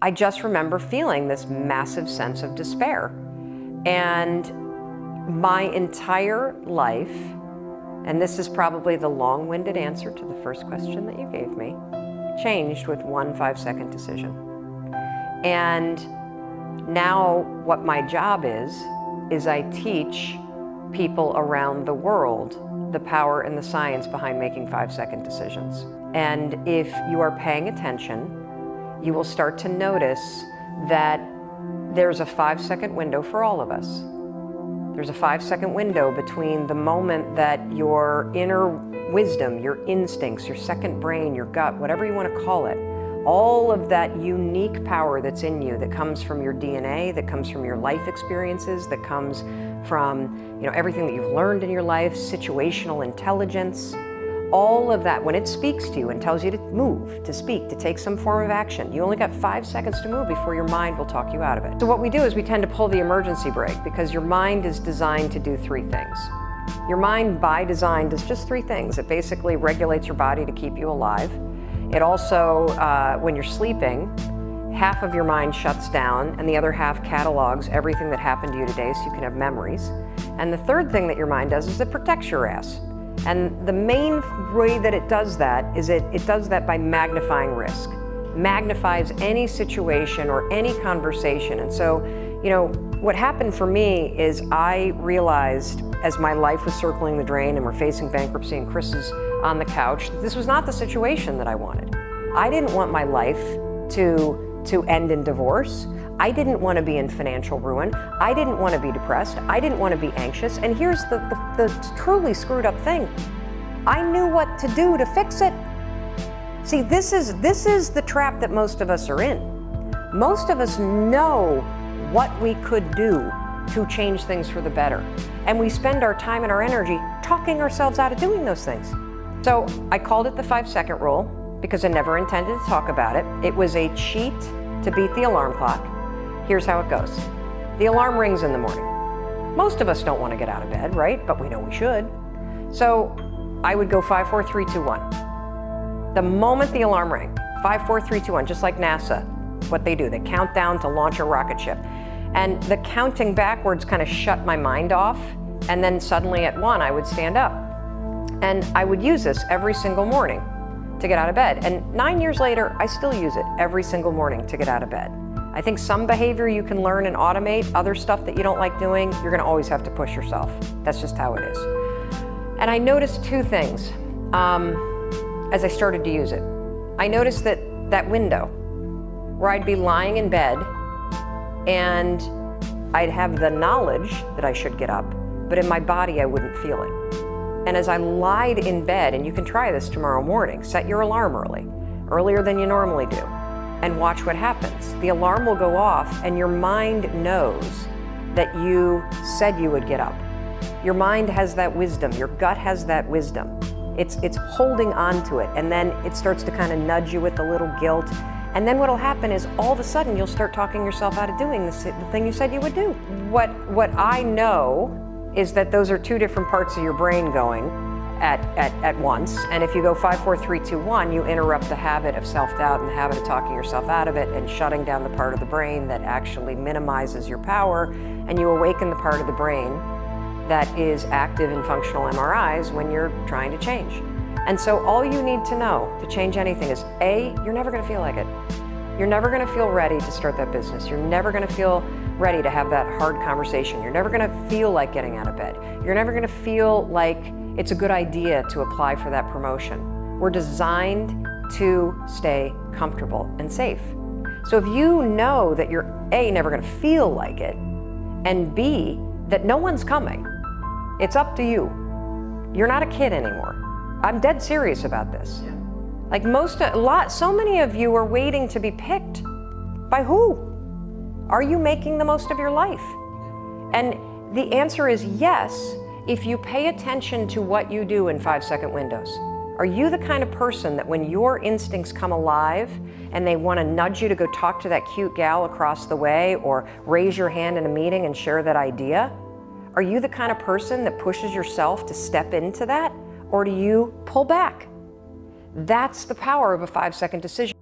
I just remember feeling this massive sense of despair. And my entire life, and this is probably the long-winded answer to the first question that you gave me, changed with one 5-second decision. And now what my job is I teach people around the world the power and the science behind making 5-second decisions. And if you are paying attention, you will start to notice that there's a 5-second window for all of us. There's a 5-second window between the moment that your inner wisdom, your instincts, your second brain, your gut, whatever you want to call it, all of that unique power that's in you, that comes from your DNA, that comes from your life experiences, that comes from everything that you've learned in your life, situational intelligence, all of that, when it speaks to you and tells you to move, to speak, to take some form of action, you only got 5 seconds to move before your mind will talk you out of it. So what we do is we tend to pull the emergency brake, because your mind is designed to do 3 things. Your mind, by design, does just 3 things. It basically regulates your body to keep you alive. It also, when you're sleeping, half of your mind shuts down and the other half catalogs everything that happened to you today so you can have memories. And the third thing that your mind does is it protects your ass. And the main way that it does that is it does that by magnifying risk. Magnifies any situation or any conversation. And so, what happened for me is I realized, as my life was circling the drain and we're facing bankruptcy and Chris is on the couch, this was not the situation that I wanted. I didn't want my life to end in divorce. I didn't want to be in financial ruin. I didn't want to be depressed. I didn't want to be anxious. And here's the truly screwed up thing. I knew what to do to fix it. See, this is the trap that most of us are in. Most of us know what we could do to change things for the better. And we spend our time and our energy talking ourselves out of doing those things. So I called it the 5-second rule because I never intended to talk about it. It was a cheat to beat the alarm clock. Here's how it goes. The alarm rings in the morning. Most of us don't want to get out of bed, right? But we know we should. So I would go 5, 4, 3, 2, 1. The moment the alarm rang, 5, 4, 3, 2, 1, just like NASA, what they do, they count down to launch a rocket ship. And the counting backwards kind of shut my mind off. And then suddenly at 1, I would stand up. And I would use this every single morning to get out of bed. And 9 years later, I still use it every single morning to get out of bed. I think some behavior you can learn and automate. Other stuff that you don't like doing, you're gonna always have to push yourself. That's just how it is. And I noticed 2 things as I started to use it. I noticed that window where I'd be lying in bed and I'd have the knowledge that I should get up, but in my body I wouldn't feel it. And as I lied in bed, and you can try this tomorrow morning, set your alarm earlier than you normally do, and watch what happens. The alarm will go off and your mind knows that you said you would get up. Your mind has that wisdom, your gut has that wisdom. It's holding on to it, and then it starts to kind of nudge you with a little guilt. And then what'll happen is all of a sudden you'll start talking yourself out of doing the thing you said you would do. What I know is that those are 2 different parts of your brain going at once. And if you go 5, 4, 3, 2, 1, you interrupt the habit of self-doubt and the habit of talking yourself out of it and shutting down the part of the brain that actually minimizes your power, and you awaken the part of the brain that is active in functional MRIs when you're trying to change. And so all you need to know to change anything is A, you're never gonna feel like it. You're never gonna feel ready to start that business. You're never gonna feel ready to have that hard conversation. You're never gonna feel like getting out of bed. You're never gonna feel like it's a good idea to apply for that promotion. We're designed to stay comfortable and safe. So if you know that you're A, never gonna feel like it, and B, that no one's coming, it's up to you. You're not a kid anymore. I'm dead serious about this. Like so many of you are waiting to be picked. By who? Are you making the most of your life? And the answer is yes, if you pay attention to what you do in 5-second windows. Are you the kind of person that when your instincts come alive and they want to nudge you to go talk to that cute gal across the way or raise your hand in a meeting and share that idea? Are you the kind of person that pushes yourself to step into that? Or do you pull back? That's the power of a 5-second decision.